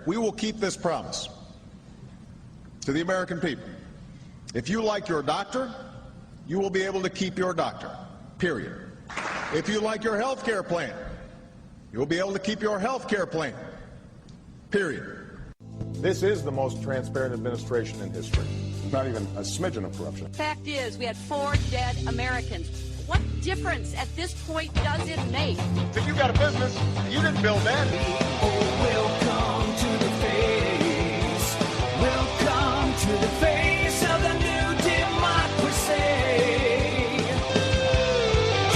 we will keep this promise to the American people. If you like your doctor, you will be able to keep your doctor, period. If you like your health care plan, you will be able to keep your health care plan, period. This is the most transparent administration in history. Not even a smidgen of corruption. Fact is, we had 4 dead Americans. What difference at this point does it make? If you got a business, you didn't build that. Oh, welcome to the face. Welcome to the face of the new democracy.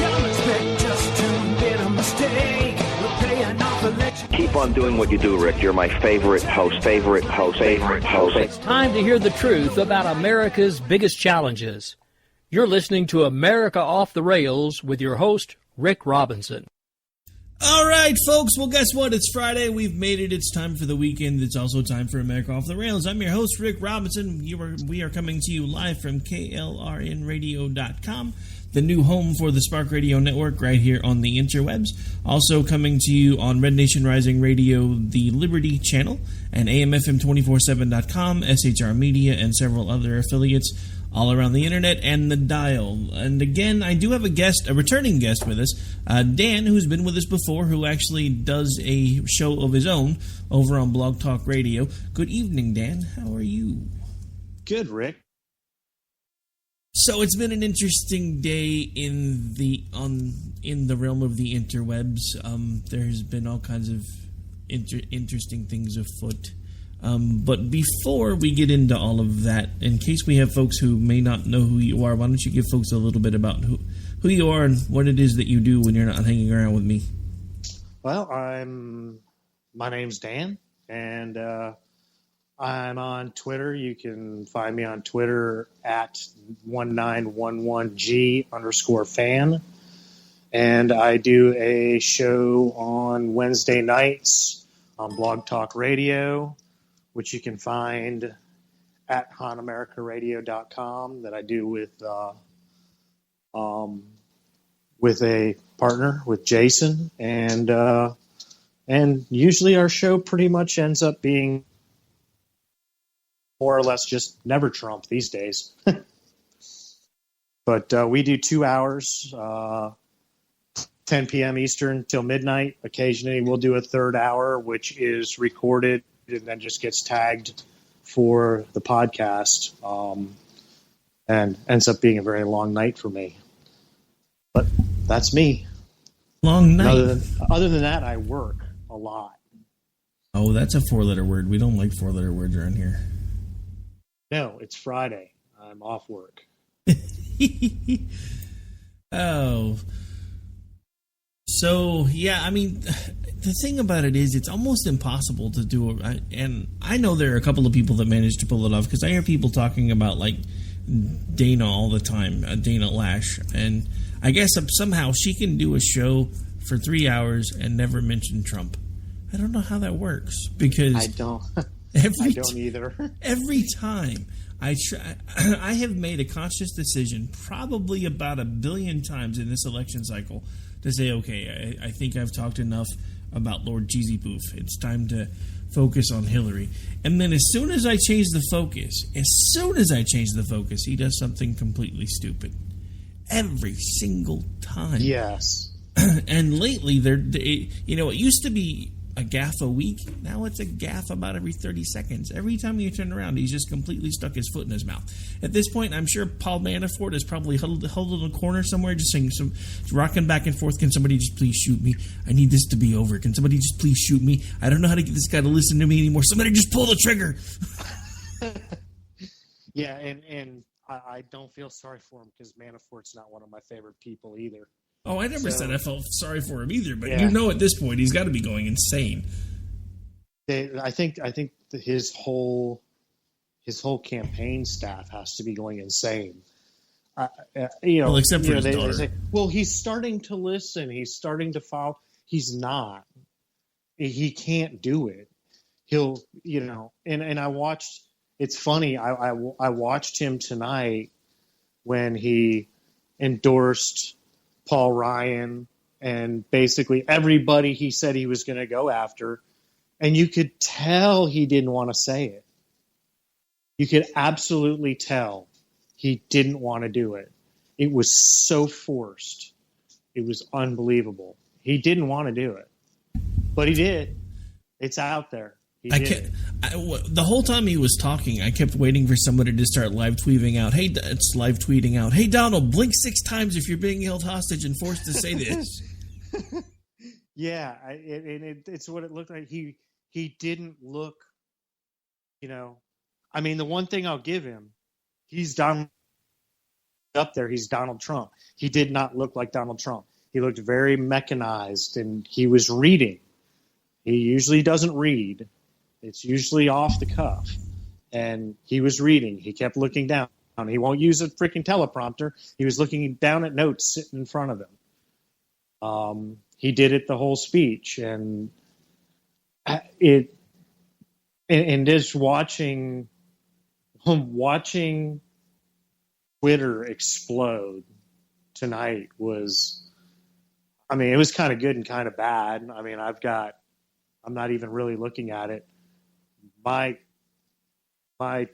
Don't expect us to admit a mistake. We're paying off election. Keep on doing what you do, Rick. You're my favorite host. It's time to hear the truth about America's biggest challenges. You're listening to America Off the Rails with your host, Rick Robinson. All right, folks. Well, guess what? It's Friday. We've made it. It's time for the weekend. It's also time for America Off the Rails. I'm your host, Rick Robinson. We are coming to you live from KLRNradio.com, the new home for the Spark Radio Network right here on the interwebs. Also coming to you on Red Nation Rising Radio, the Liberty Channel, and AMFM247.com, SHR Media, and several other affiliates all around the internet and the dial. And again, I do have a returning guest with us, Dan, who's been with us before, who actually does a show of his own over on Blog Talk Radio. Good evening, Dan. How are you? Good, Rick. So it's been an interesting day in the realm of the interwebs. There's been all kinds of interesting things afoot. But before we get into all of that, in case we have folks who may not know who you are, why don't you give folks a little bit about who you are and what it is that you do when you're not hanging around with me? Well, my name's Dan, and I'm on Twitter. You can find me on Twitter at 1911G_fan. And I do a show on Wednesday nights on Blog Talk Radio, which you can find at HonAmericaRadio.com, that I do with a partner, with Jason. And usually our show pretty much ends up being more or less just never Trump these days. But we do 2 hours, 10 p.m. Eastern till midnight. Occasionally we'll do a third hour, which is recorded and then just gets tagged for the podcast, and ends up being a very long night for me. But that's me. Long night. Other than that, I work a lot. Oh, that's a 4-letter word. We don't like 4-letter words around here. No, it's Friday. I'm off work. Oh. So, yeah, I mean, the thing about it is it's almost impossible to do it. And I know there are a couple of people that manage to pull it off, because I hear people talking about, like, Dana all the time, Dana Lash. And I guess somehow she can do a show for 3 hours and never mention Trump. I don't know how that works, because I don't either. Every time I have made a conscious decision, probably about 1 billion times in this election cycle, to say, okay, I think I've talked enough about Lord Cheesy Poof. It's time to focus on Hillary. And then as soon as I change the focus, he does something completely stupid. Every single time. Yes. And lately, it used to be a gaffe a week. Now it's a gaffe about every 30 seconds. Every time you turn around, he's just completely stuck his foot in his mouth. At this point, I'm sure Paul Manafort is probably huddled in a corner somewhere, just saying rocking back and forth. Can somebody just please shoot me? I need this to be over. Can somebody just please shoot me? I don't know how to get this guy to listen to me anymore. Somebody just pull the trigger. Yeah, and I don't feel sorry for him, because Manafort's not one of my favorite people either. Oh, I never said I felt sorry for him either, but yeah. At this point, he's got to be going insane. I think his whole campaign staff has to be going insane. Well, except for his daughter. They say, well, he's starting to listen. He's starting to follow. He's not. He can't do it. He'll, and I watched. It's funny. I watched him tonight when he endorsed Paul Ryan and basically everybody he said he was going to go after. And you could tell he didn't want to say it. You could absolutely tell he didn't want to do it. It was so forced. It was unbelievable. He didn't want to do it, but he did. It's out there. The whole time he was talking, I kept waiting for somebody to start live tweeting out, "Hey Donald, blink 6 times if you're being held hostage and forced to say this." Yeah, it's what it looked like. He didn't look, I mean, the one thing I'll give him, he's Donald up there. He's Donald Trump. He did not look like Donald Trump. He looked very mechanized, and he was reading. He usually doesn't read. It's usually off the cuff. And he was reading. He kept looking down. He won't use a freaking teleprompter. He was looking down at notes sitting in front of him. He did it the whole speech. And just watching Twitter explode tonight was, I mean, it was kind of good and kind of bad. I mean, I'm not even really looking at it. My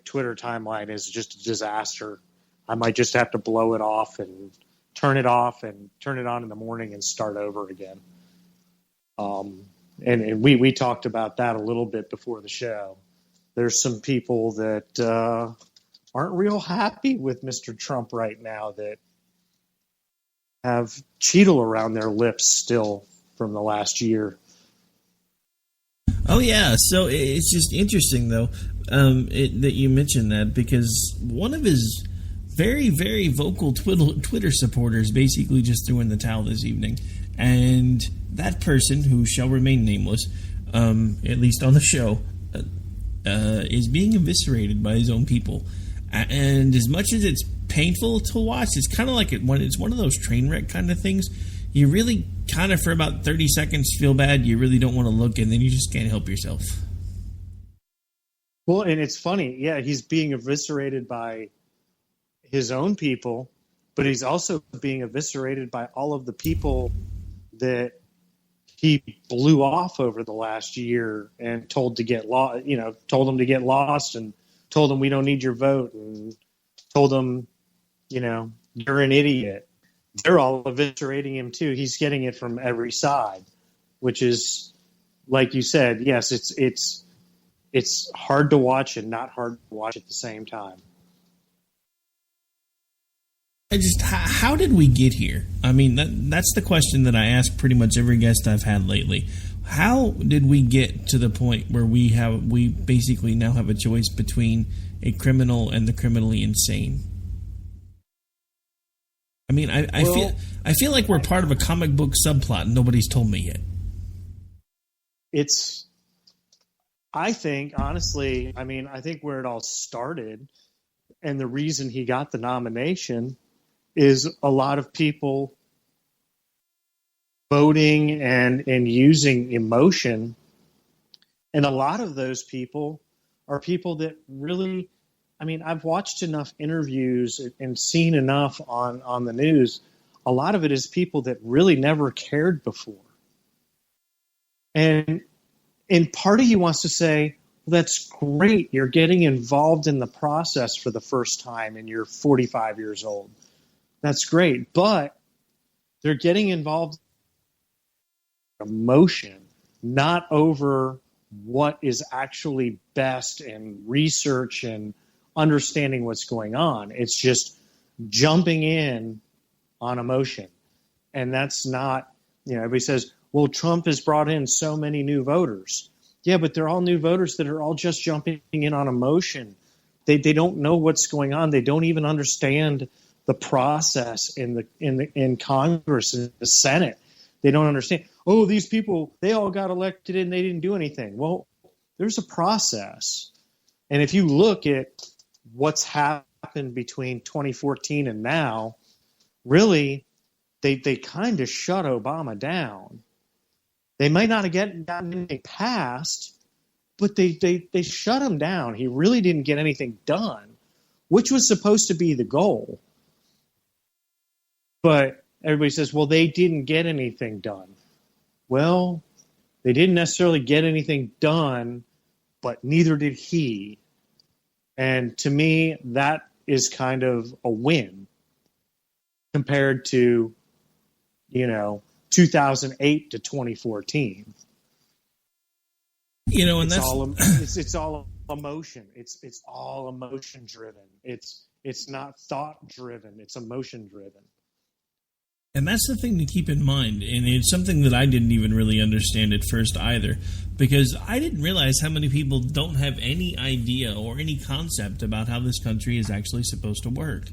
Twitter timeline is just a disaster. I might just have to blow it off and turn it off and turn it on in the morning and start over again. And we talked about that a little bit before the show. There's some people that aren't real happy with Mr. Trump right now, that have Cheetle around their lips still from the last year. Oh, yeah. So it's just interesting, though, that you mentioned that, because one of his very, very vocal Twitter supporters basically just threw in the towel this evening. And that person, who shall remain nameless, at least on the show, is being eviscerated by his own people. And as much as it's painful to watch, it's kind of like it's one of those train wreck kind of things. You really kind of, for about 30 seconds, feel bad. You really don't want to look, and then you just can't help yourself. Well, and it's funny. Yeah, he's being eviscerated by his own people, but he's also being eviscerated by all of the people that he blew off over the last year and told to get lost, told them to get lost, and told them we don't need your vote, and told them, you're an idiot. They're all eviscerating him too. He's getting it from every side, which is, like you said, yes, it's hard to watch and not hard to watch at the same time. How did we get here? I mean, that's the question that I ask pretty much every guest I've had lately. How did we get to the point where we basically now have a choice between a criminal and the criminally insane? I mean, I feel like we're part of a comic book subplot and nobody's told me yet. I think where it all started, and the reason he got the nomination, is a lot of people voting and using emotion. And a lot of those people are people that really, I've watched enough interviews and seen enough on the news. A lot of it is people that really never cared before. And part of you wants to say, well, that's great. You're getting involved in the process for the first time and you're 45 years old. That's great. But they're getting involved in emotion, not over what is actually best and research and understanding what's going on. It's just jumping in on emotion. And that's not, everybody says, well, Trump has brought in so many new voters. Yeah, but they're all new voters that are all just jumping in on emotion. They don't know what's going on. They don't even understand the process in Congress and the Senate. They don't understand. Oh, these people, they all got elected and they didn't do anything. Well, there's a process. And if you look at what's happened between 2014 and now, really, they kind of shut Obama down. They might not have gotten anything passed, but they shut him down. He really didn't get anything done, which was supposed to be the goal. But everybody says, well, they didn't get anything done. Well, They didn't necessarily get anything done, but neither did he. And to me, that is kind of a win compared to, 2008 to 2014. And it's all emotion. It's all emotion driven. It's not thought driven. It's emotion driven. And that's the thing to keep in mind, and it's something that I didn't even really understand at first either, because I didn't realize how many people don't have any idea or any concept about how this country is actually supposed to work.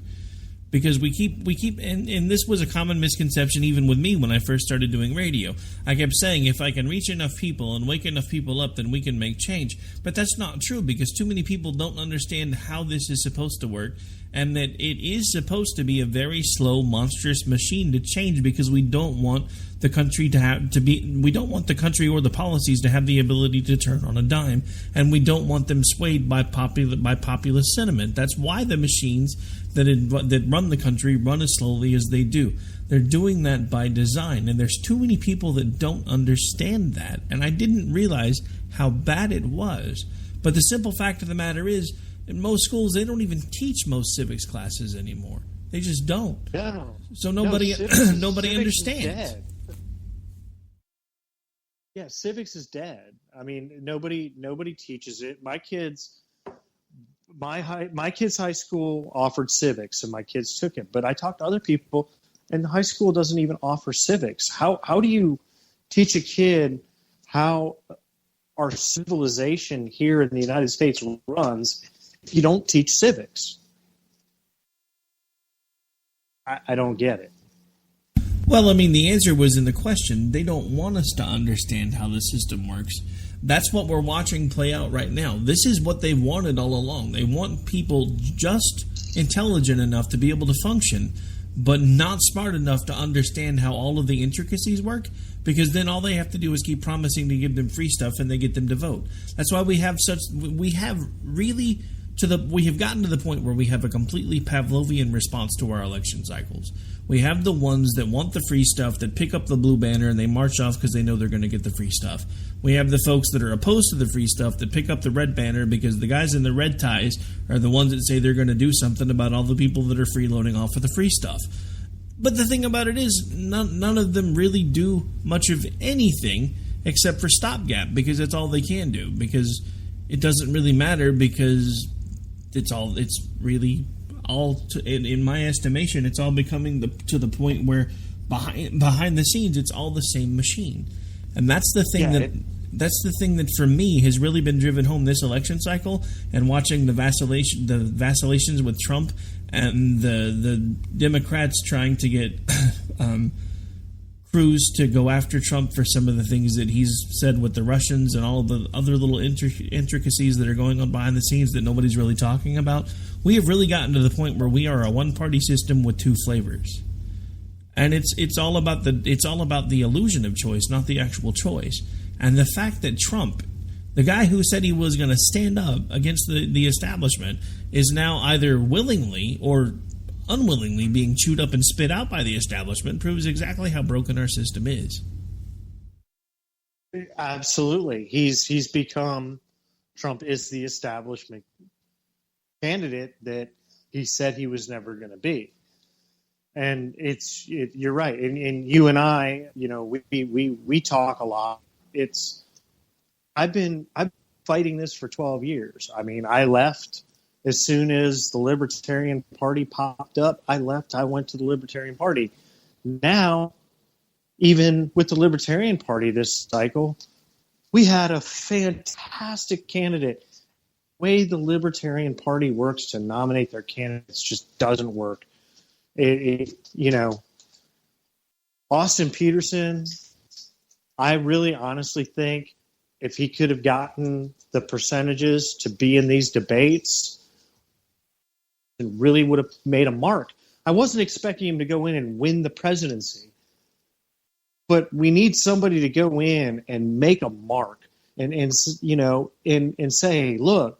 Because we keep, and this was a common misconception even with me when I first started doing radio. I kept saying, if I can reach enough people and wake enough people up, then we can make change. But that's not true, because too many people don't understand how this is supposed to work, and that it is supposed to be a very slow, monstrous machine to change, because we don't want the country we don't want the country or the policies to have the ability to turn on a dime, and we don't want them swayed by populist sentiment. That's why the machines that run the country run as slowly as they do. They're doing that by design, and there's too many people that don't understand that, and I didn't realize how bad it was. But the simple fact of the matter is, in most schools, they don't even teach most civics classes anymore. They just don't. No. So nobody Civics understands. is dead. Yeah, civics is dead. I mean, nobody teaches it. My kids' high school offered civics, and my kids took it. But I talked to other people, and the high school doesn't even offer civics. How do you teach a kid how our civilization here in the United States runs if you don't teach civics? I don't get it. Well, I mean, the answer was in the question. They don't want us to understand how the system works. That's what we're watching play out right now. This is what they've wanted all along. They want people just intelligent enough to be able to function, but not smart enough to understand how all of the intricacies work, because then all they have to do is keep promising to give them free stuff and they get them to vote. That's why we have gotten to the point where we have a completely Pavlovian response to our election cycles. We have the ones that want the free stuff, that pick up the blue banner and they march off because they know they're going to get the free stuff. We have the folks that are opposed to the free stuff that pick up the red banner because the guys in the red ties are the ones that say they're going to do something about all the people that are freeloading off of the free stuff. But the thing about it is, none of them really do much of anything except for stopgap, because that's all they can do, because it doesn't really matter, because in my estimation, it's all becoming to the point where behind the scenes, it's all the same machine. And that's the thing that's the thing that for me has really been driven home this election cycle, and watching the vacillations with Trump and the Democrats trying to get Cruz to go after Trump for some of the things that he's said with the Russians and all of the other little intricacies that are going on behind the scenes that nobody's really talking about. We have really gotten to the point where we are a one-party system with two flavors. And it's all about the illusion of choice, not the actual choice. And the fact that Trump, the guy who said he was going to stand up against the establishment, is now either willingly or unwillingly being chewed up and spit out by the establishment, proves exactly how broken our system is. Absolutely. He's become, Trump is the establishment candidate that he said he was never going to be. And you're right. And you and I, we talk a lot. I've been fighting this for 12 years. I mean, I left as soon as the Libertarian Party popped up. I went to the Libertarian Party. Now, even with the Libertarian Party this cycle, we had a fantastic candidate. The way the Libertarian Party works to nominate their candidates just doesn't work. Austin Peterson, I really honestly think if he could have gotten the percentages to be in these debates, it really would have made a mark. I wasn't expecting him to go in and win the presidency, but we need somebody to go in and make a mark and say, look,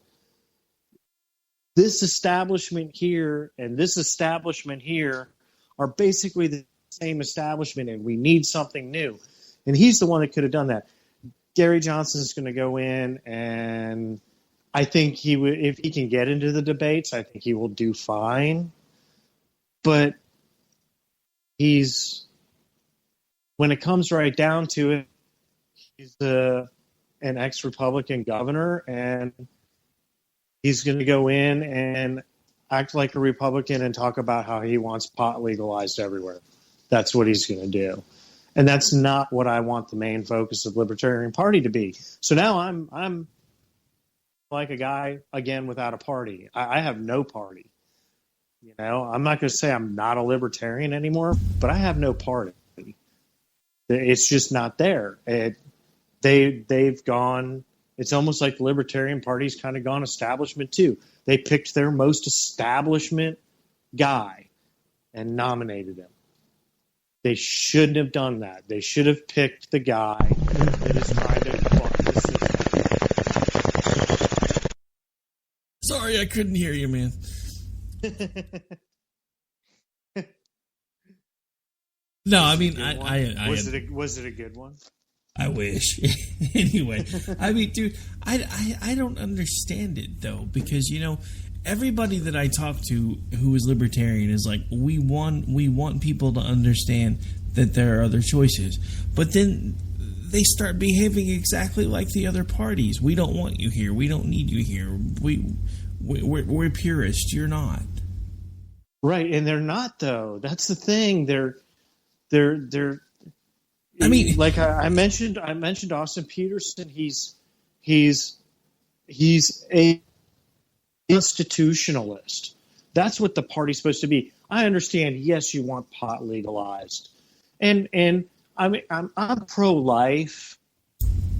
this establishment here and this establishment here are basically the same establishment, and we need something new. And he's the one that could have done that. Gary Johnson's going to go in, and I think he would, if he can get into the debates, I think he will do fine. But when it comes right down to it, he's an ex-Republican governor, and he's going to go in and act like a Republican and talk about how he wants pot legalized everywhere. That's what he's going to do. And that's not what I want the main focus of the Libertarian Party to be. So now I'm like a guy, again, without a party. I have no party. You know, I'm not going to say I'm not a libertarian anymore, but I have no party. It's just not there. They've gone. It's almost like the Libertarian Party's kind of gone establishment too. They picked their most establishment guy and nominated him. They shouldn't have done that. They should have picked the guy that is trying to fuck the system. Sorry, I couldn't hear you, man. No, I mean, was it a good one? I wish. Anyway, I mean, dude, I don't understand it though, because you know, everybody that I talk to who is libertarian is like, we want people to understand that there are other choices, but then they start behaving exactly like the other parties. We don't want you here. We don't need you here. We're purists. You're not. Right, and they're not though. That's the thing. They're. I mean, like I mentioned Austin Peterson. He's a institutionalist. That's what the party's supposed to be. I understand. Yes, you want pot legalized, and I mean I'm pro-life,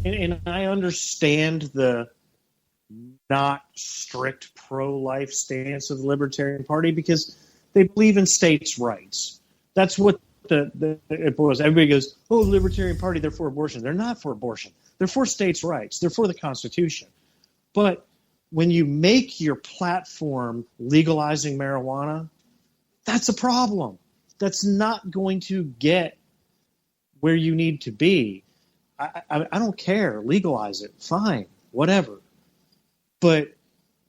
and I understand the not strict pro-life stance of the Libertarian Party because they believe in states' rights. That's what it was. Everybody goes, "Oh, the Libertarian Party, they're for abortion." They're not for abortion. They're for states' rights. They're for the Constitution. But when you make your platform legalizing marijuana, that's a problem. That's not going to get where you need to be. I don't care. Legalize it. Fine. Whatever. But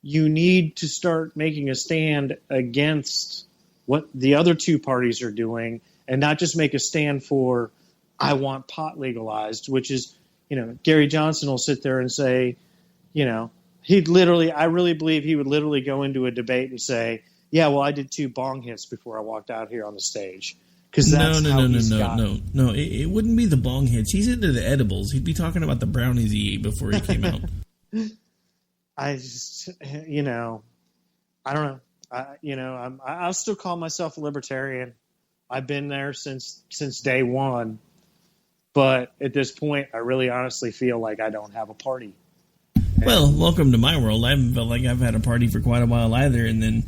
you need to start making a stand against what the other two parties are doing and not just make a stand for, I want pot legalized, which is, you know, Gary Johnson will sit there and say, you know, I really believe he would literally go into a debate and say, yeah, well, I did 2 bong hits before I walked out here on the stage. Because that's No. It wouldn't be the bong hits. He's into the edibles. He'd be talking about the brownies he ate before he came out. I just, you know, I don't know. I'll still call myself a libertarian. I've been there since day one. But at this point, I really honestly feel like I don't have a party. Well, welcome to my world. I haven't felt like I've had a party for quite a while either. And then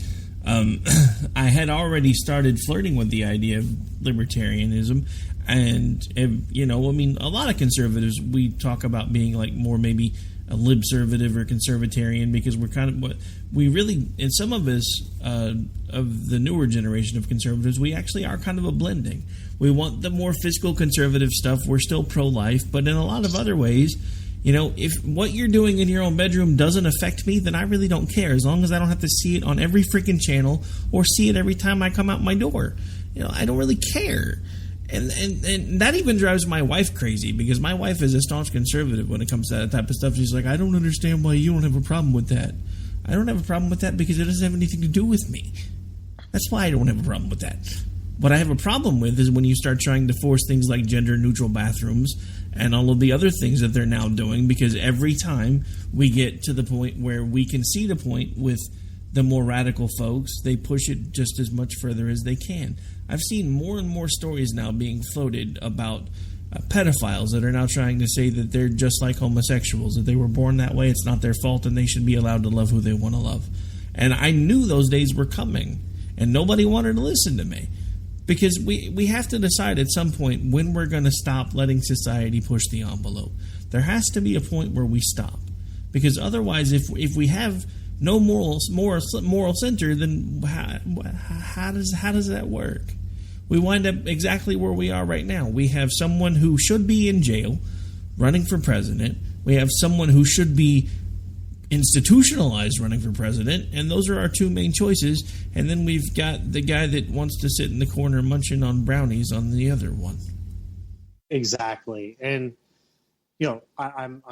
I had already started flirting with the idea of libertarianism. And, you know, I mean, a lot of conservatives, we talk about being like more maybe a libservative or conservatarian because we're kind of what we really, and some of us of the newer generation of conservatives, we actually are kind of a blending. We want the more fiscal conservative stuff. We're still pro-life, but in a lot of other ways, you know, if what you're doing in your own bedroom doesn't affect me, then I really don't care as long as I don't have to see it on every freaking channel or see it every time I come out my door. You know, I don't really care. And that even drives my wife crazy because my wife is a staunch conservative when it comes to that type of stuff. She's like, I don't understand why you don't have a problem with that. I don't have a problem with that because it doesn't have anything to do with me. That's why I don't have a problem with that. What I have a problem with is when you start trying to force things like gender-neutral bathrooms and all of the other things that they're now doing, because every time we get to the point where we can see the point with the more radical folks, they push it just as much further as they can. I've seen more and more stories now being floated about pedophiles that are now trying to say that they're just like homosexuals, that they were born that way, it's not their fault, and they should be allowed to love who they want to love. And I knew those days were coming, and nobody wanted to listen to me. Because we have to decide at some point when we're going to stop letting society push the envelope. There has to be a point where we stop. Because otherwise, if we have no moral center, then how does that work? We wind up exactly where we are right now. We have someone who should be in jail running for president. We have someone who should be institutionalized running for president, and those are our two main choices. And then we've got the guy that wants to sit in the corner munching on brownies on the other one. Exactly. And I'm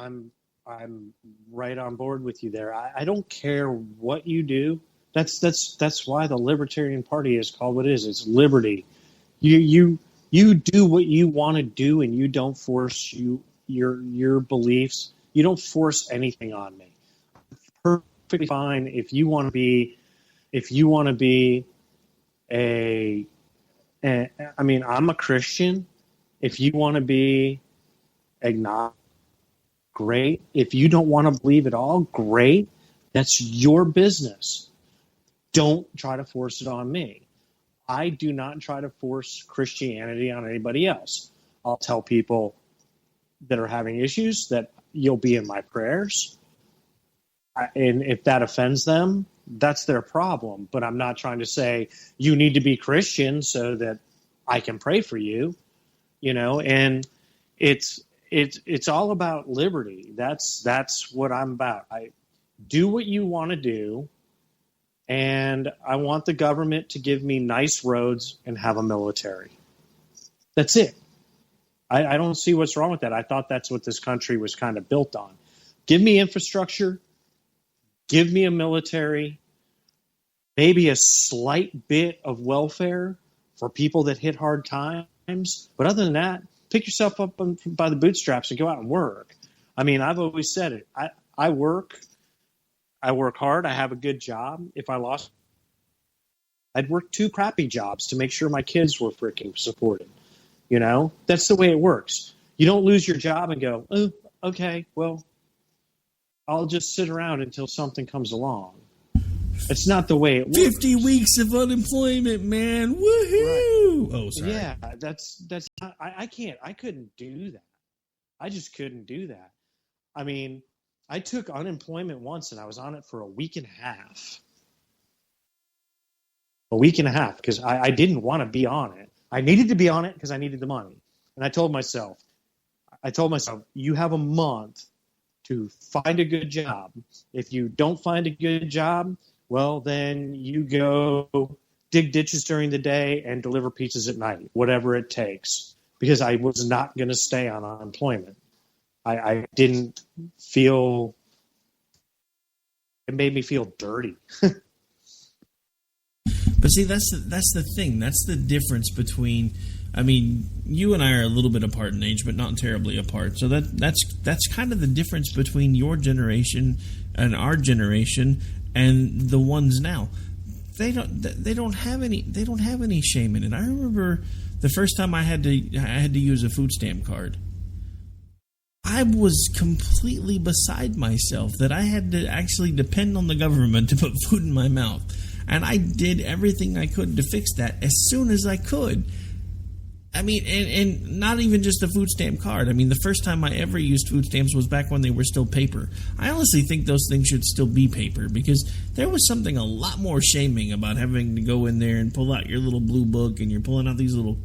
right on board with you there. I don't care what you do. That's why the Libertarian Party is called what it is. It's liberty. You do what you want to do, and you don't force your beliefs. You don't force anything on me. Perfectly fine if you want to be I'm a Christian. If you want to be agnostic, great. If you don't want to believe at all, great. That's your business. Don't try to force it on me. I do not try to force Christianity on anybody else. I'll tell people that are having issues that you'll be in my prayers. And if that offends them, that's their problem. But I'm not trying to say you need to be Christian so that I can pray for you, and it's all about liberty. That's what I'm about. I do what you want to do, and I want the government to give me nice roads and have a military. That's it. I don't see what's wrong with that. I thought that's what this country was kind of built on. Give me infrastructure, give me a military, maybe a slight bit of welfare for people that hit hard times. But other than that, pick yourself up by the bootstraps and go out and work. I mean, I've always said it. I work hard. I have a good job. If I lost, I'd work 2 crappy jobs to make sure my kids were freaking supported. That's the way it works. You don't lose your job and go, oh, okay, well, I'll just sit around until something comes along. It's not the way it works. 50 weeks of unemployment, man. Woohoo! Right. Oh, sorry. Yeah, that's not, I couldn't do that. I just couldn't do that. I mean, I took unemployment once and I was on it for a week and a half. Because I didn't want to be on it. I needed to be on it because I needed the money. And I told myself, you have a month to find a good job. If you don't find a good job, well, then you go dig ditches during the day and deliver pizzas at night, whatever it takes, because I was not going to stay on unemployment. I didn't feel – it made me feel dirty. But see, that's the thing. That's the difference between – I mean, you and I are a little bit apart in age, but not terribly apart. So that's kind of the difference between your generation and our generation and the ones now. They don't have any shame in it. I remember the first time I had to use a food stamp card. I was completely beside myself that I had to actually depend on the government to put food in my mouth. And I did everything I could to fix that as soon as I could. I mean, and not even just a food stamp card. I mean, the first time I ever used food stamps was back when they were still paper. I honestly think those things should still be paper because there was something a lot more shaming about having to go in there and pull out your little blue book and you're pulling out these little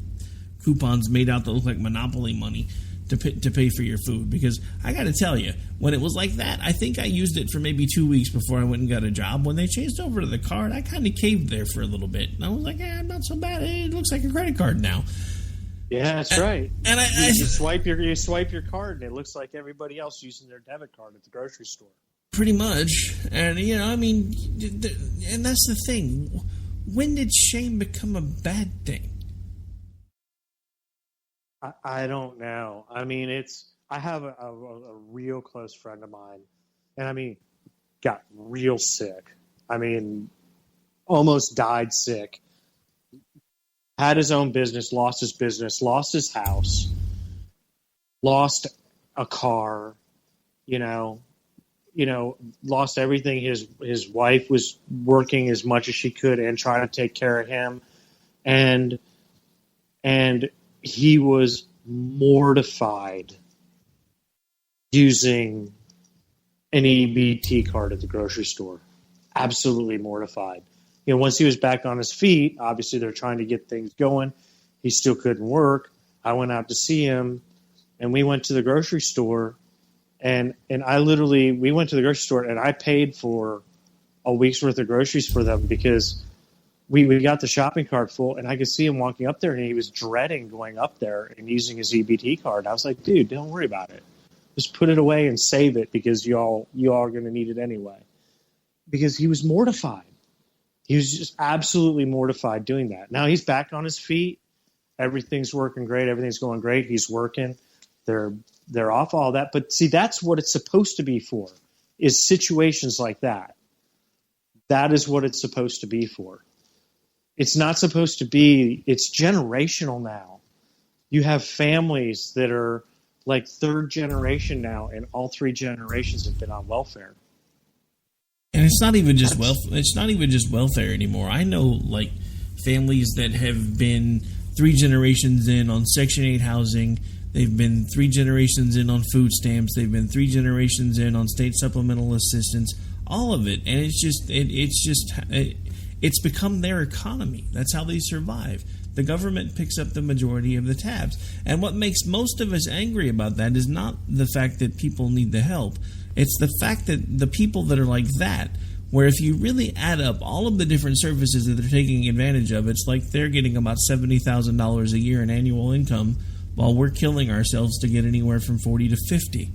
coupons made out that look like Monopoly money to pay for your food. Because I got to tell you, when it was like that, I think I used it for maybe 2 weeks before I went and got a job. When they changed over to the card, I kind of caved there for a little bit. And I was like, not so bad. It looks like a credit card now. Yeah, that's right. And you swipe your card, and it looks like everybody else using their debit card at the grocery store. Pretty much. And, I mean, and that's the thing. When did shame become a bad thing? I don't know. I mean, I have a real close friend of mine, and I mean, got real sick. I mean, almost died sick. Had his own business, lost his house, lost a car, lost everything. His wife was working as much as she could and trying to take care of him. And he was mortified using an EBT card at the grocery store. Absolutely mortified. Once he was back on his feet, obviously they're trying to get things going. He still couldn't work. I went out to see him, and we went to the grocery store, and we went to the grocery store, and I paid for a week's worth of groceries for them because we got the shopping cart full, and I could see him walking up there, and he was dreading going up there and using his EBT card. I was like, dude, don't worry about it. Just put it away and save it because you all are going to need it anyway. Because he was mortified. He was just absolutely mortified doing that. Now he's back on his feet. Everything's working great. Everything's going great. He's working. They're off all that. But see, that's what it's supposed to be for, is situations like that. That is what it's supposed to be for. It's not supposed to be, it's generational now. You have families that are like third generation now, and all three generations have been on welfare. And it's not even just welfare anymore. I know like families that have been 3 generations in on Section 8 housing. They've been 3 generations in on food stamps. They've been 3 generations in on state supplemental assistance. All of it, and it's become their economy. That's how they survive. The government picks up the majority of the tabs. And what makes most of us angry about that is not the fact that people need the help. It's the fact that the people that are like that, where if you really add up all of the different services that they're taking advantage of, it's like they're getting about $70,000 a year in annual income while we're killing ourselves to get anywhere from 40 to 50.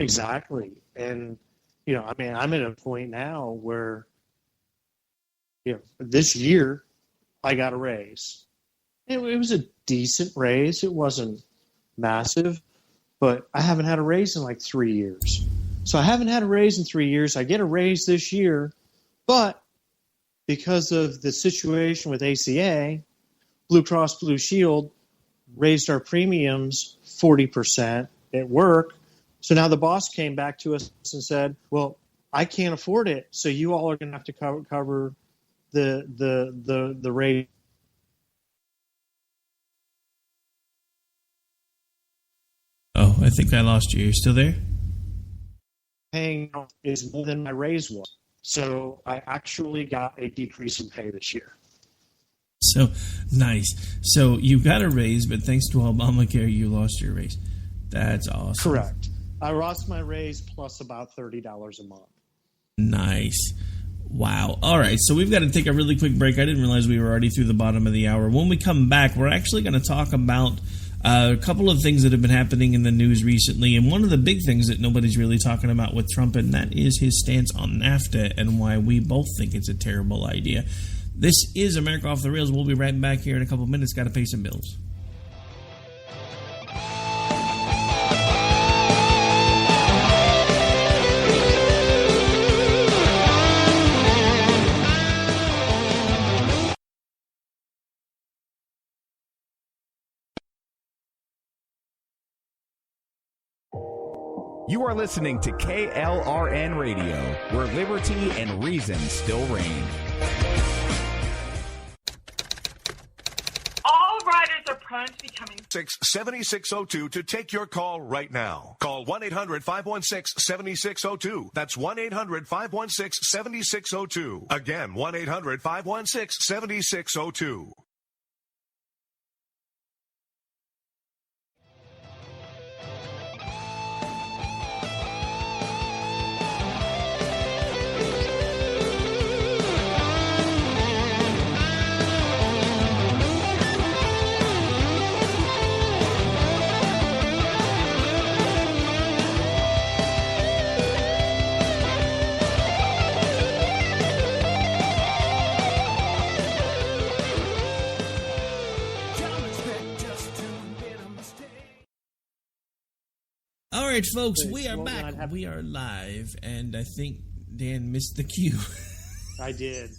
Exactly. And, I'm at a point now where, this year I got a raise. It was a decent raise. It wasn't massive, but I haven't had a raise in like 3 years. So I haven't had a raise in 3 years. I get a raise this year, but because of the situation with ACA, Blue Cross Blue Shield raised our premiums 40% at work. So now the boss came back to us and said, well, I can't afford it, so you all are going to have to cover the rate. Oh, I think I lost you. You're still there? Paying is more than my raise was. So I actually got a decrease in pay this year. So, nice. So you got a raise, but thanks to Obamacare, you lost your raise. That's awesome. Correct. I lost my raise plus about $30 a month. Nice. Wow. All right, so we've got to take a really quick break. I didn't realize we were already through the bottom of the hour. When we come back, we're actually going to talk about a couple of things that have been happening in the news recently, and one of the big things that nobody's really talking about with Trump, and that is his stance on NAFTA and why we both think it's a terrible idea. This is America Off the Rails. We'll be right back here in a couple minutes. Got to pay some bills. You are listening to KLRN Radio, where liberty and reason still reign. All riders are prone to becoming 7602 to take your call right now. Call 1-800-516-7602. That's 1-800-516-7602. Again, 1-800-516-7602. All right, folks, we are back. We are live, and I think Dan missed the cue. I did.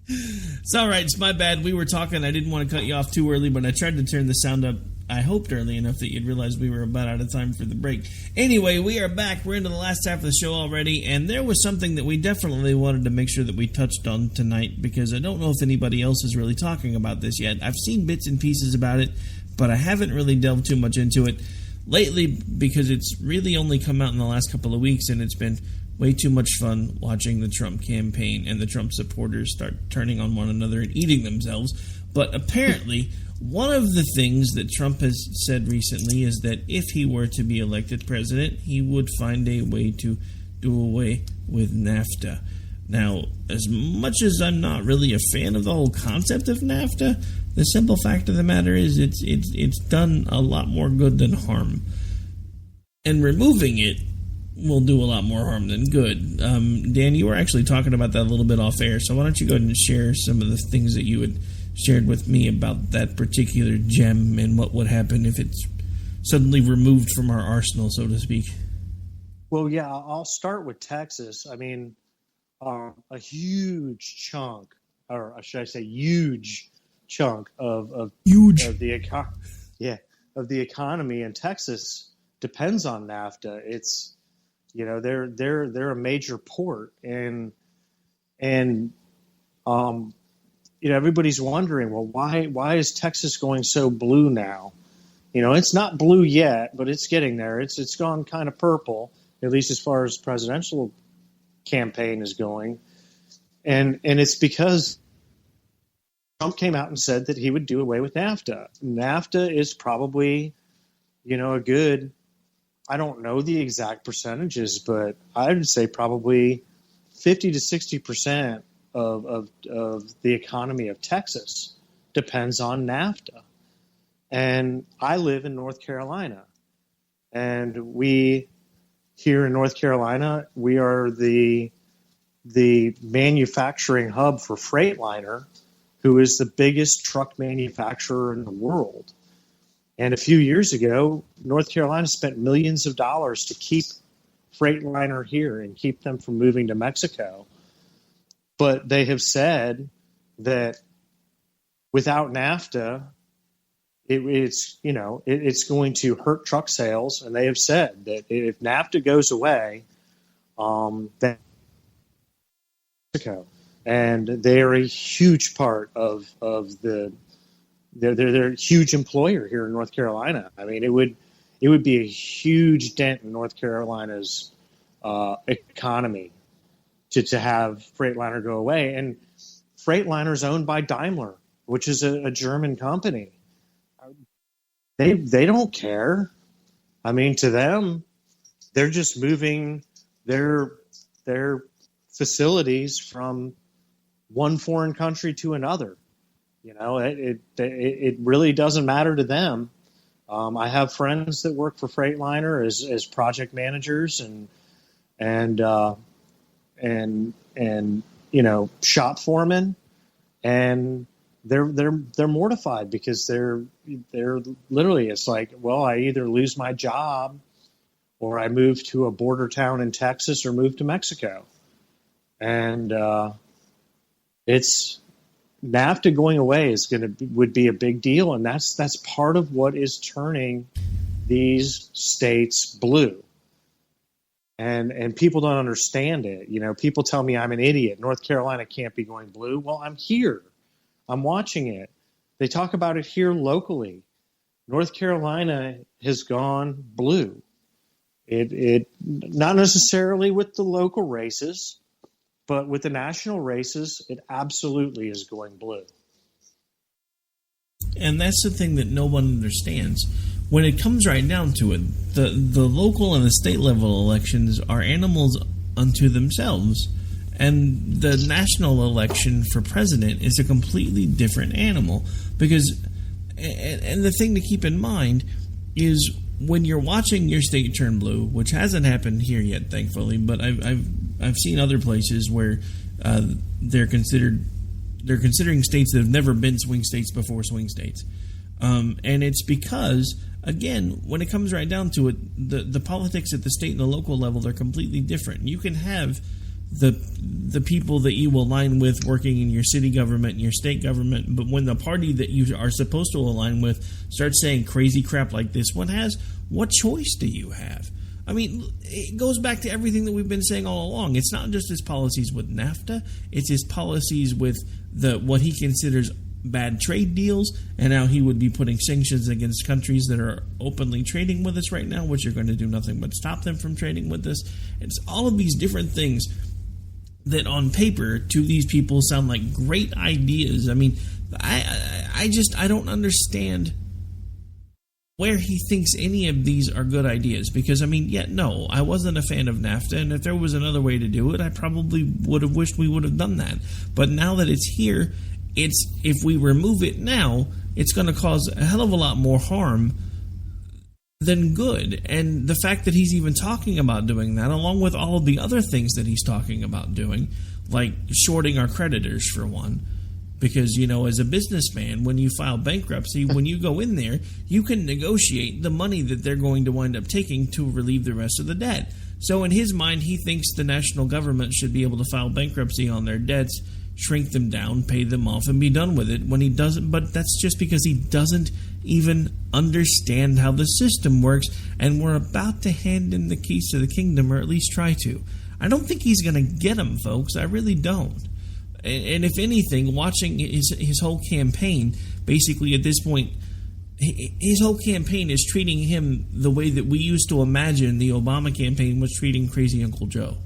It's all right. It's my bad. We were talking. I didn't want to cut you off too early, but I tried to turn the sound up, I hoped, early enough that you'd realize we were about out of time for the break. Anyway, we are back. We're into the last half of the show already, and there was something that we definitely wanted to make sure that we touched on tonight, because I don't know if anybody else is really talking about this yet. I've seen bits and pieces about it, but I haven't really delved too much into it lately, because it's really only come out in the last couple of weeks, and it's been way too much fun watching the Trump campaign and the Trump supporters start turning on one another and eating themselves. But apparently, One of the things that Trump has said recently is that if he were to be elected president, he would find a way to do away with NAFTA. Now, as much as I'm not really a fan of the whole concept of NAFTA, the simple fact of the matter is it's done a lot more good than harm. And removing it will do a lot more harm than good. Dan, you were actually talking about that a little bit off air, so why don't you go ahead and share some of the things that you had shared with me about that particular gem and what would happen if it's suddenly removed from our arsenal, so to speak. Well, yeah, I'll start with Texas. I mean, a huge chunk, or should I say huge chunk of the economy in Texas depends on NAFTA. It's, you know, they're a major port, and you know, everybody's wondering, well, why is Texas going so blue now? You know, it's not blue yet, but it's getting there. It's gone kind of purple, at least as far as presidential campaign is going. And it's because Trump came out and said that he would do away with NAFTA. NAFTA is probably, you know, a good, I don't know the exact percentages, but I would say probably 50 to 60% of the economy of Texas depends on NAFTA. And I live in North Carolina, and we here in North Carolina, we are the manufacturing hub for Freightliner, who is the biggest truck manufacturer in the world. And a few years ago, North Carolina spent millions of dollars to keep Freightliner here and keep them from moving to Mexico. But they have said that without NAFTA, it's going to hurt truck sales. And they have said that if NAFTA goes away, then Mexico, and they are a huge part of they're a huge employer here in North Carolina. I mean, it would be a huge dent in North Carolina's economy to have Freightliner go away. And Freightliner is owned by Daimler, which is a German company. They don't care. I mean, to them, they're just moving their facilities from one foreign country to another. You know, it really doesn't matter to them. I have friends that work for Freightliner as project managers and you know, shop foremen, and they're mortified because they're literally, it's like, well, I either lose my job or I move to a border town in Texas or move to Mexico. And it's NAFTA going away would be a big deal, and that's part of what is turning these states blue. And people don't understand it. You know, people tell me I'm an idiot. North Carolina can't be going blue. Well, I'm here. I'm watching it. They talk about it here locally. North Carolina has gone blue. It not necessarily with the local races, but with the national races, it absolutely is going blue. And that's the thing that no one understands. When it comes right down to it, the local and the state level elections are animals unto themselves. And the national election for president is a completely different animal. Because, and the thing to keep in mind is when you're watching your state turn blue, which hasn't happened here yet, thankfully, but I've seen other places where they're considering states that have never been swing states before swing states. And it's because, again, when it comes right down to it, the politics at the state and the local level are completely different. You can have the people that you align with working in your city government and your state government, but when the party that you are supposed to align with starts saying crazy crap like this one has, what choice do you have? I mean, it goes back to everything that we've been saying all along. It's not just his policies with NAFTA, it's his policies with what he considers bad trade deals, and now he would be putting sanctions against countries that are openly trading with us right now, which are going to do nothing but stop them from trading with us. It's all of these different things that on paper to these people sound like great ideas. I mean, I I don't understand where he thinks any of these are good ideas. Because, I mean, no, I wasn't a fan of NAFTA, and if there was another way to do it, I probably would have wished we would have done that. But now that it's here, if we remove it now, it's going to cause a hell of a lot more harm than good. And the fact that he's even talking about doing that, along with all of the other things that he's talking about doing, like shorting our creditors for one, because, as a businessman, when you file bankruptcy, when you go in there, you can negotiate the money that they're going to wind up taking to relieve the rest of the debt. So in his mind, he thinks the national government should be able to file bankruptcy on their debts, shrink them down, pay them off, and be done with it, when he doesn't. But that's just because he doesn't even understand how the system works, and we're about to hand him the keys to the kingdom, or at least try to. I don't think he's going to get them, folks. I really don't. And if anything, watching his whole campaign, basically at this point, his whole campaign is treating him the way that we used to imagine the Obama campaign was treating crazy Uncle Joe.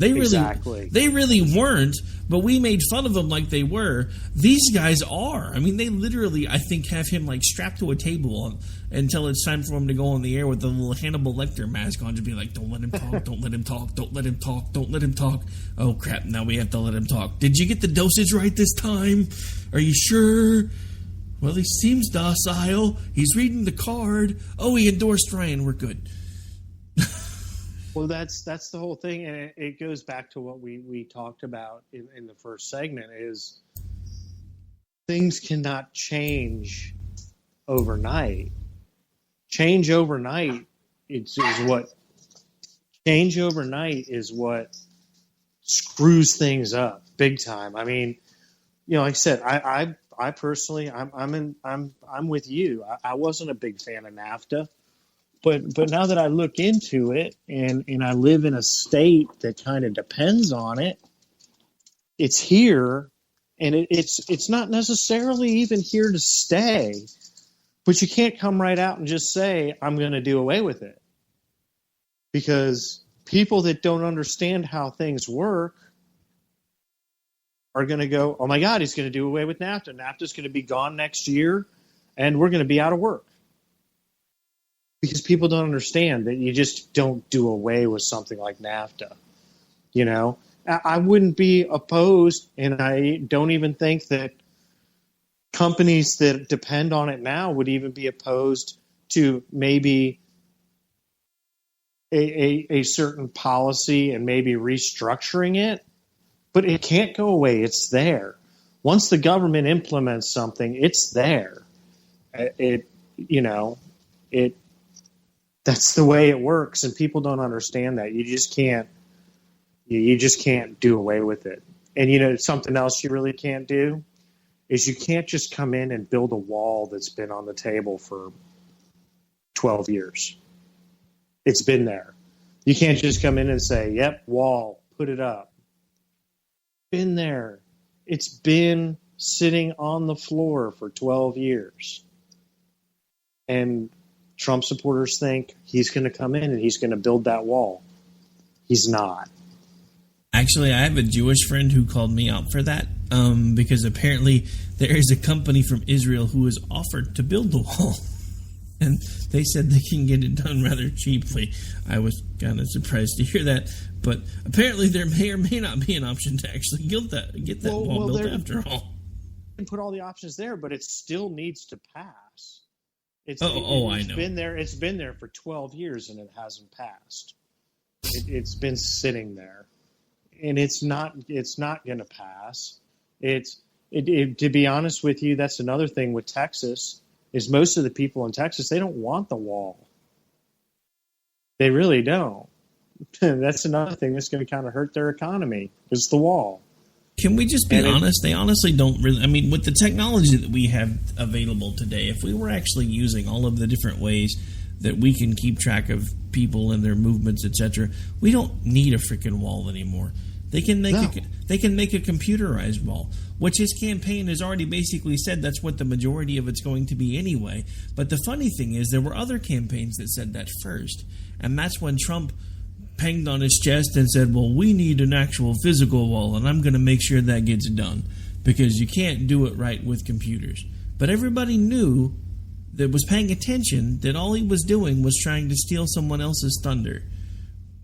They really weren't, but we made fun of them like they were. These guys are. I mean, they literally, I think, have him like strapped to a table until it's time for him to go on the air with the little Hannibal Lecter mask on to be like, don't let him talk, don't let him talk, don't let him talk, don't let him talk. Oh, crap, now we have to let him talk. Did you get the dosage right this time? Are you sure? Well, he seems docile. He's reading the card. Oh, he endorsed Ryan. We're good. Well, that's the whole thing, and it goes back to what we talked about in the first segment, is things cannot change overnight. Change overnight is what screws things up big time. I mean, like I said, I personally, I'm with you. I wasn't a big fan of NAFTA. But now that I look into it and I live in a state that kind of depends on it, it's here, and it's not necessarily even here to stay. But you can't come right out and just say, I'm going to do away with it. Because people that don't understand how things work are going to go, oh my God, he's going to do away with NAFTA. NAFTA's going to be gone next year, and we're going to be out of work. Because people don't understand that you just don't do away with something like NAFTA. I wouldn't be opposed, and I don't even think that companies that depend on it now would even be opposed to maybe a certain policy and maybe restructuring it. But it can't go away. It's there. Once the government implements something, it's there. That's the way it works, and people don't understand that. You just can't do away with it. And something else you really can't do is you can't just come in and build a wall that's been on the table for 12 years. It's been there. You can't just come in and say, "Yep, wall, put it up." Been there. It's been sitting on the floor for 12 years. And Trump supporters think he's going to come in and he's going to build that wall. He's not. Actually, I have a Jewish friend who called me out for that because apparently there is a company from Israel who has offered to build the wall. And they said they can get it done rather cheaply. I was kind of surprised to hear that. But apparently there may or may not be an option to actually get that wall built after all. You can put all the options there, but it still needs to pass. I know. It's been there for 12 years and it hasn't passed. It's been sitting there, and it's not going to pass. To be honest with you, that's another thing with Texas is most of the people in Texas, they don't want the wall. They really don't. That's another thing that's going to kind of hurt their economy is the wall. Can we just be honest? They honestly don't really. I mean, with the technology that we have available today, if we were actually using all of the different ways that we can keep track of people and their movements, etc., we don't need a freaking wall anymore. They can make a computerized wall, which his campaign has already basically said that's what the majority of it's going to be anyway. But the funny thing is there were other campaigns that said that first, and that's when Trump panged on his chest and said, well, we need an actual physical wall, and I'm going to make sure that gets done. because you can't do it right with computers. But everybody knew that was paying attention that all he was doing was trying to steal someone else's thunder.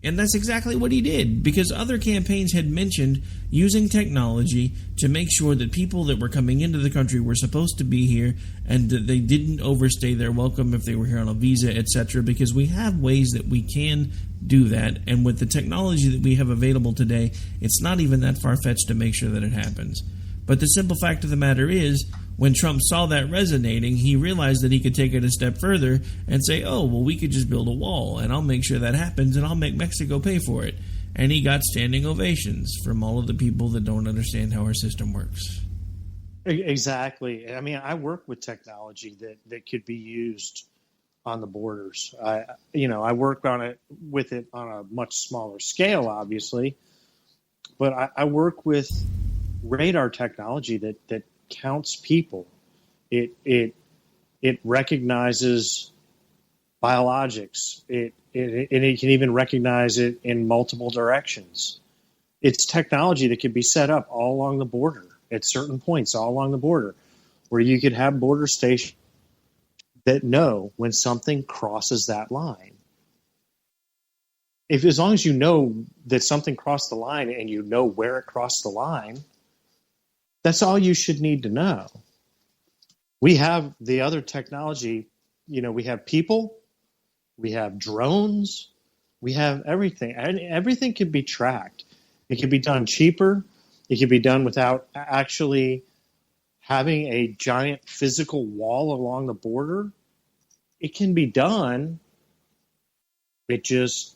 And that's exactly what he did, because other campaigns had mentioned using technology to make sure that people that were coming into the country were supposed to be here and that they didn't overstay their welcome if they were here on a visa, etc., because we have ways that we can do that. And with the technology that we have available today, it's not even that far-fetched to make sure that it happens. But the simple fact of the matter is, when Trump saw that resonating, he realized that he could take it a step further and say, oh, well, we could just build a wall, and I'll make sure that happens, and I'll make Mexico pay for it. And he got standing ovations from all of the people that don't understand how our system works. Exactly. I mean, I work with technology that could be used on the borders. I work with it on a much smaller scale, obviously, but I work with radar technology that counts people. It recognizes biologics. It can even recognize it in multiple directions. It's technology that could be set up all along the border at certain points all along the border, where you could have border stations that know when something crosses that line. As long as you know that something crossed the line and you know where it crossed the line, that's all you should need to know. We have the other technology. We have people, we have drones, we have everything. And everything can be tracked. It can be done cheaper. It can be done without actually having a giant physical wall along the border. It can be done. It just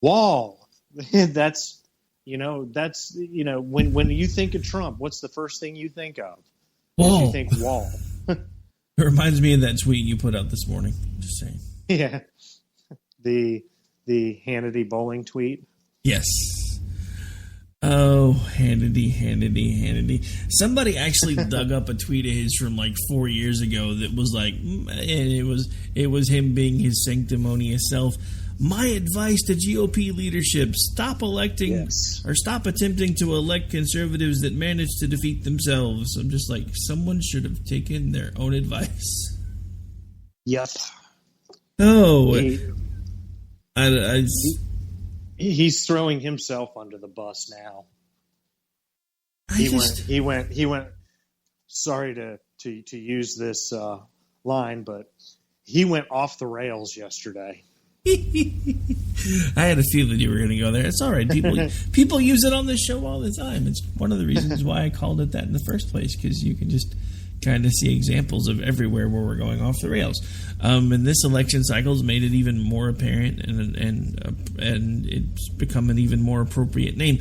wall. When you think of Trump, what's the first thing you think of? Wall. You think wall. It reminds me of that tweet you put out this morning. Just saying. Yeah. The Hannity bowling tweet. Yes. Oh, Hannity. Somebody actually dug up a tweet of his from like 4 years ago that was like, and it was him being his sanctimonious self. My advice to GOP leadership: stop electing or stop attempting to elect conservatives that manage to defeat themselves. I'm just like, someone should have taken their own advice. Yep. Oh, he's throwing himself under the bus now. He went. Sorry to use this line, but he went off the rails yesterday. I had a feeling you were going to go there. It's all right. People use it on this show all the time. It's one of the reasons why I called it that in the first place, because you can just kind of see examples of everywhere where we're going off the rails. And this election cycle has made it even more apparent, and it's become an even more appropriate name.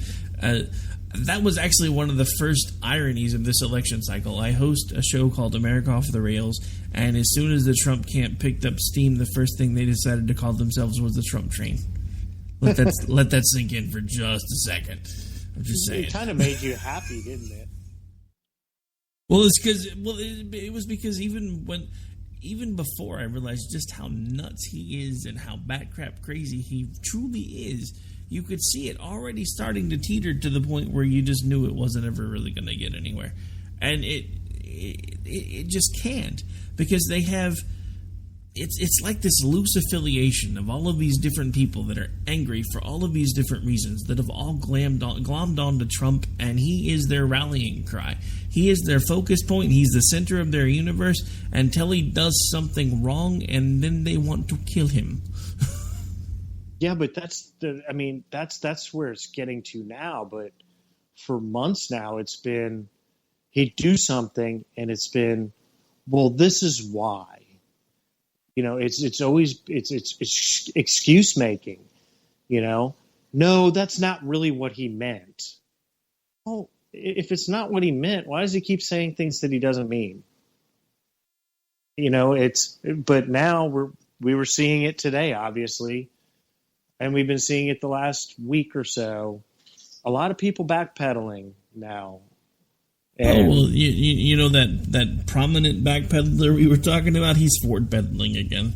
That was actually one of the first ironies of this election cycle. I host a show called America Off the Rails, and as soon as the Trump camp picked up steam, the first thing they decided to call themselves was the Trump train. Let that sink in for just a second. I'm just saying. It kind of made you happy, didn't it? Well, it was because even before I realized just how nuts he is and how batcrap crazy he truly is, you could see it already starting to teeter to the point where you just knew it wasn't ever really going to get anywhere. And it just can't, because they have it's like this loose affiliation of all of these different people that are angry for all of these different reasons that have all glommed onto Trump, and he is their rallying cry. He is their focus point. He's the center of their universe until he does something wrong, and then they want to kill him. Yeah, but that's where it's getting to now. But for months now, it's been he'd do something, and it's been, well, this is why. It's always excuse making. No, that's not really what he meant. Well, if it's not what he meant, why does he keep saying things that he doesn't mean? But now we were seeing it today, obviously. And we've been seeing it the last week or so. A lot of people backpedaling now. And you know that prominent backpedaler we were talking about? He's Ford pedaling again.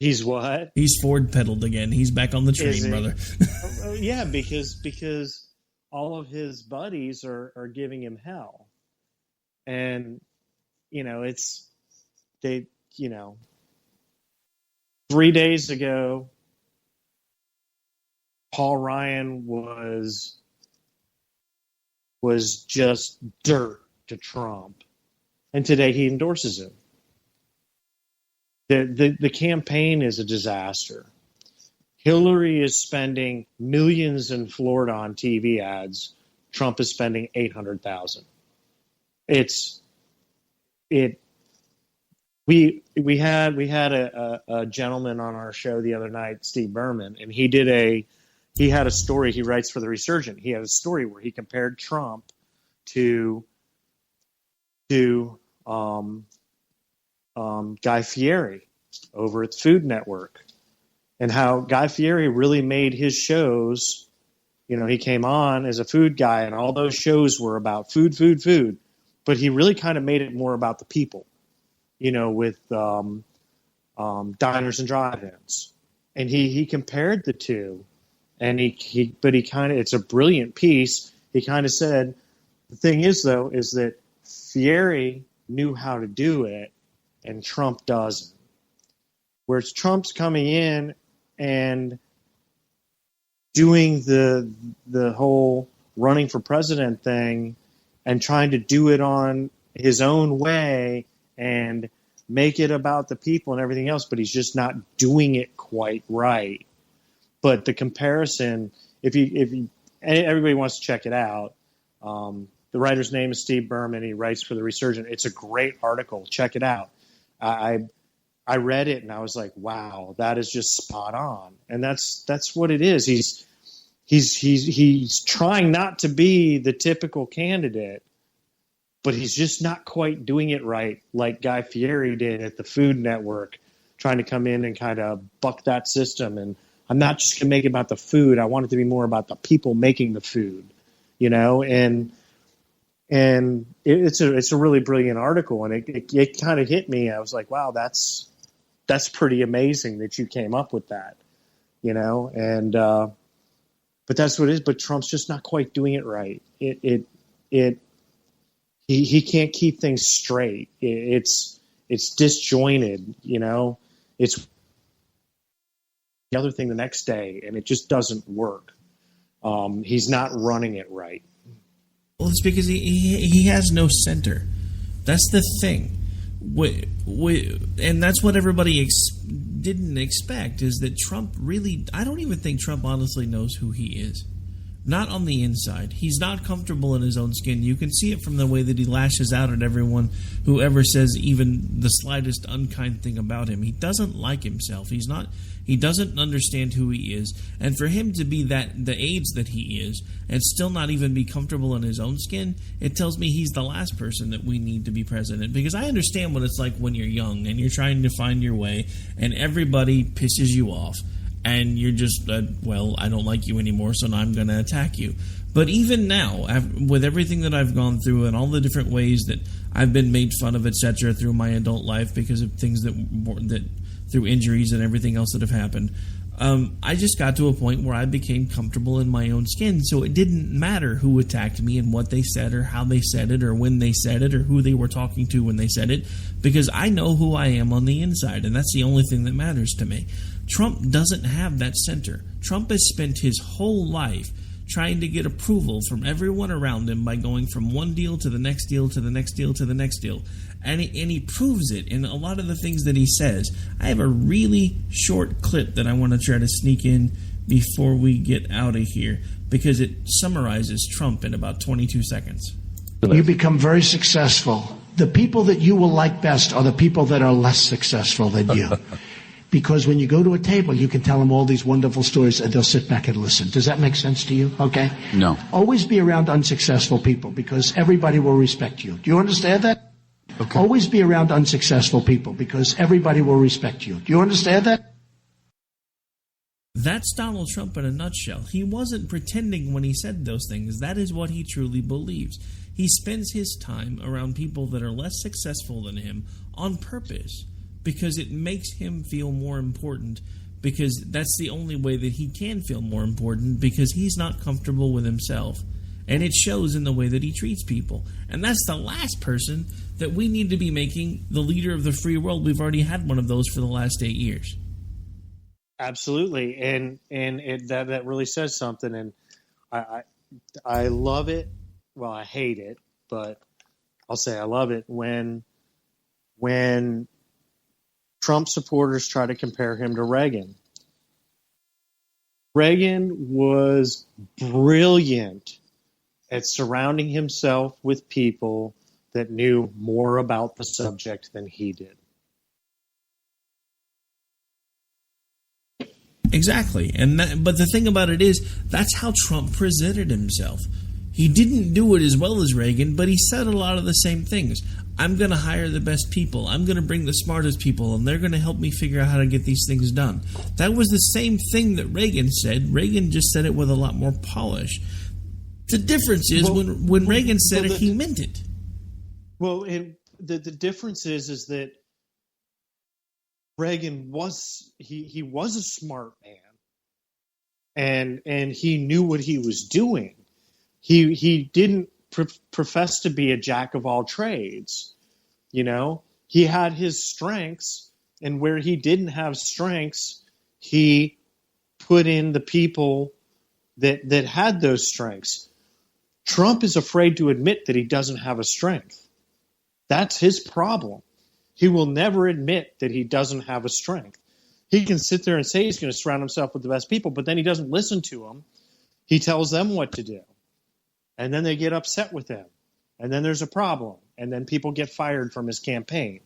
He's what? He's Ford pedaled again. He's back on the train, brother. Yeah, because all of his buddies are giving him hell. And, it's, 3 days ago, Paul Ryan was just dirt to Trump. And today he endorses him. The campaign is a disaster. Hillary is spending millions in Florida on TV ads. Trump is spending $800,000. We had a gentleman on our show the other night, Steve Berman, and he had a story. He writes for The Resurgent. He had a story where he compared Trump to Guy Fieri over at the Food Network, and how Guy Fieri really made his shows. He came on as a food guy, and all those shows were about food, but he really kind of made it more about the people, with diners and drive-ins. And he compared the two, and it's a brilliant piece. He kind of said, the thing is, though, is that Fieri knew how to do it, and Trump doesn't. Whereas Trump's coming in and doing the whole running for president thing and trying to do it on his own way and make it about the people and everything else, but he's just not doing it quite right. But the comparison, if you everybody wants to check it out, the writer's name is Steve Berman. He writes for The Resurgent. It's a great article. Check it out. I read it and I was like, wow, that is just spot on. And that's what it is. He's trying not to be the typical candidate, but he's just not quite doing it right, like Guy Fieri did at the Food Network, trying to come in and kind of buck that system. And I'm not just going to make it about the food. I want it to be more about the people making the food, and it's a really brilliant article. And it kind of hit me. I was like, wow, that's pretty amazing that you came up with that, and, but that's what it is. But Trump's just not quite doing it right. He can't keep things straight. It's disjointed, it's the other thing the next day, and it just doesn't work. He's not running it right. Well, it's because he has no center. That's the thing. And that's what everybody didn't expect, is that Trump really... I don't even think Trump honestly knows who he is. Not on the inside. He's not comfortable in his own skin. You can see it from the way that he lashes out at everyone who ever says even the slightest unkind thing about him. He doesn't like himself. He doesn't understand who he is. And for him to be the AIDS that he is and still not even be comfortable in his own skin, it tells me he's the last person that we need to be president. Because I understand what it's like when you're young and you're trying to find your way and everybody pisses you off. And you're just, I don't like you anymore, so now I'm going to attack you. But even now, with everything that I've gone through and all the different ways that I've been made fun of, etc., through my adult life because of things that through injuries and everything else that have happened, I just got to a point where I became comfortable in my own skin. So it didn't matter who attacked me and what they said or how they said it or when they said it or who they were talking to when they said it, because I know who I am on the inside, and that's the only thing that matters to me. Trump doesn't have that center. Trump has spent his whole life trying to get approval from everyone around him by going from one deal to the next deal to the next deal to the next deal. And he proves it in a lot of the things that he says. I have a really short clip that I want to try to sneak in before we get out of here, because it summarizes Trump in about 22 seconds. You become very successful. The people that you will like best are the people that are less successful than you. Because when you go to a table, you can tell them all these wonderful stories and they'll sit back and listen. Does that make sense to you? Okay? No. Always be around unsuccessful people because everybody will respect you. Do you understand that? Okay. Always be around unsuccessful people because everybody will respect you. Do you understand that? That's Donald Trump in a nutshell. He wasn't pretending when he said those things. That is what he truly believes. He spends his time around people that are less successful than him on purpose, because it makes him feel more important, because that's the only way that he can feel more important, because he's not comfortable with himself. And it shows in the way that he treats people. And that's the last person that we need to be making the leader of the free world. We've already had one of those for the last 8 years. Absolutely. And that really says something. And I love it. Well, I hate it, but I'll say I love it when Trump supporters try to compare him to Reagan. Reagan was brilliant at surrounding himself with people that knew more about the subject than he did. Exactly. But the thing about it is, that's how Trump presented himself. He didn't do it as well as Reagan, but he said a lot of the same things. I'm going to hire the best people. I'm going to bring the smartest people, and they're going to help me figure out how to get these things done. That was the same thing that Reagan said. Reagan just said it with a lot more polish. The difference is when Reagan said it, he meant it. Well, and the difference is that Reagan was he was a smart man, and he knew what he was doing. He didn't profess to be a jack of all trades. You know, he had his strengths, and where he didn't have strengths, he put in the people that had those strengths. Trump is afraid to admit that he doesn't have a strength. That's his problem. He will never admit that he doesn't have a strength. He can sit there and say he's going to surround himself with the best people, but then he doesn't listen to them. He tells them what to do. And then they get upset with him. And then there's a problem. And then people get fired from his campaign.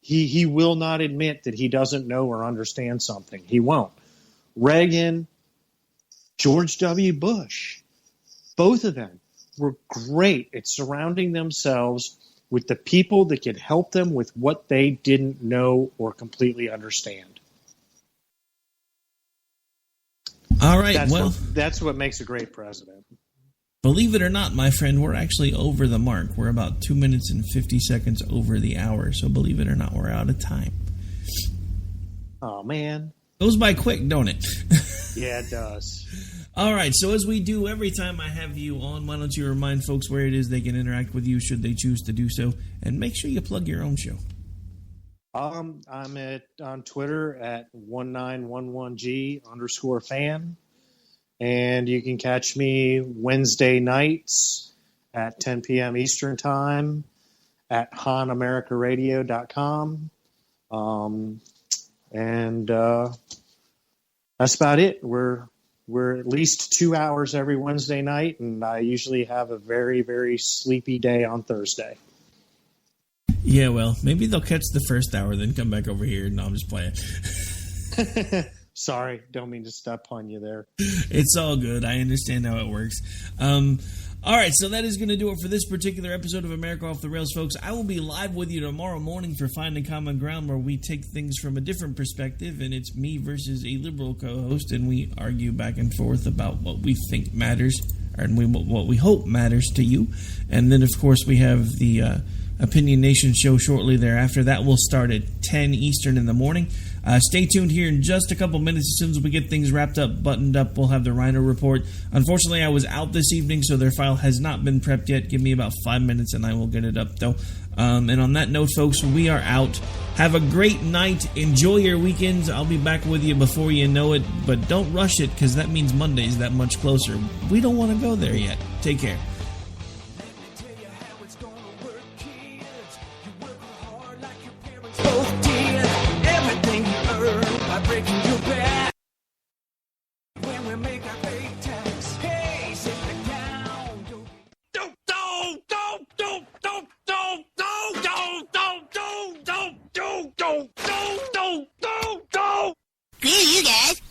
He will not admit that he doesn't know or understand something. He won't. Reagan, George W. Bush, both of them were great at surrounding themselves with the people that could help them with what they didn't know or completely understand. All right, that's what makes a great president. Believe it or not, my friend, we're actually over the mark. We're about 2 minutes and 50 seconds over the hour, so believe it or not, we're out of time. Oh, man. Goes by quick, don't it? Yeah, it does. All right, so as we do every time I have you on, why don't you remind folks where it is they can interact with you should they choose to do so, and make sure you plug your own show. I'm on Twitter at 1911G_fan, and you can catch me Wednesday nights at 10 p.m. Eastern Time at hanamericaradio.com. And that's about it. We're at least 2 hours every Wednesday night, and I usually have a very, very sleepy day on Thursday. Yeah, well, maybe they'll catch the first hour, then come back over here. No, I'm just playing. Sorry, don't mean to step on you there. It's all good. I understand how it works. All right, so that is going to do it for this particular episode of America Off the Rails, folks. I will be live with you tomorrow morning for Finding Common Ground, where we take things from a different perspective, and it's me versus a liberal co-host, and we argue back and forth about what we think matters, and what we hope matters to you. And then, of course, we have the Opinion Nation show shortly thereafter. That will start at 10 Eastern in the morning. Stay tuned here in just a couple minutes. As soon as we get things wrapped up, buttoned up, we'll have the Rhino Report. Unfortunately, I was out this evening, so their file has not been prepped yet. Give me about 5 minutes, and I will get it up, though. And on that note, folks, we are out. Have a great night. Enjoy your weekends. I'll be back with you before you know it, but don't rush it, because that means Monday's that much closer. We don't want to go there yet. Take care. Breaking your back when we make our pay tax. Hey, sit down. Screw you guys.